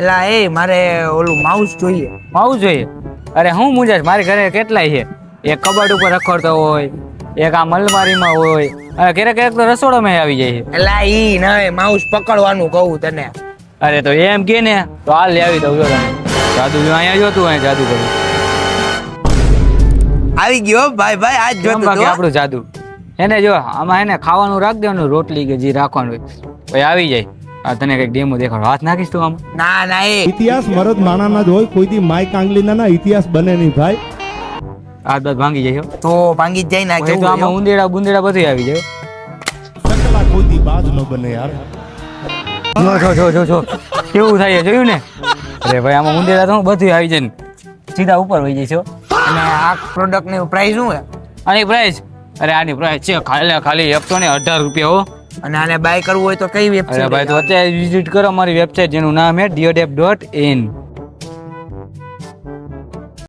એલા એ મારે ઓલું માઉસ જોઈએ. માઉસ જોઈએ? અરે હું મુંજાશ, મારી ઘરે કેટલાય છે. એક કબાટ ઉપર રખડતો હોય, એક આ મલમારીમાં હોય, અને ક્યારેક તો રસોડામાં આવી જાય છે. એલા ઈ નવે માઉસ પકડવાનું કહું તને. અરે તો એમ કે ને તો હાલ લઈ આવી દઉં. જો તમે જાદુ અહીંયા જો તું અહીંયા જાદુ કરું. આવી ગયો ભાઈ ભાઈ, આજ જોતો બાકી તો. આપણું જાદુ એને જો આમાં એને ખાવાનું રાખ દેવાનું, રોટલી કે જે રાખવાનું હોય પછી આવી જાય. આ તને કઈક ડેમો દેખાડો, હાથ નાખીશ તું આમાં? ના ના એ ઇતિહાસ મરદ માણાના જ હોય, કોઈ દી માય કાંગલીના ના ઇતિહાસ બને નહીં ભાઈ. હાથ બાદ ભાંગી જાય હો. તો ભાંગી જ જાય ને. પછી તો આમાં ઉંદેડા બુંદેડા બધું આવી જાય. સકલા કોઈ દી બાજ ન બને યાર. જો કેવું થાય જોયું ને? અરે ભાઈ આમાં ઉંદેડા તો બધું આવી જાય ને સીધા ઉપર વહી જાય છે. અને આ પ્રોડક્ટ ની પ્રાઇસ શું છે? આની પ્રાઇસ? અરે આની પ્રાઇસ છે ખાલી 118 રૂપિયા હો. અને આને બાય કરવું હોય તો કઈ વેબસાઈટ? અરે ભાઈ તો અત્યારે વિઝિટ કરો મારી વેબસાઇટ, જેનું નામ છે diodep.in.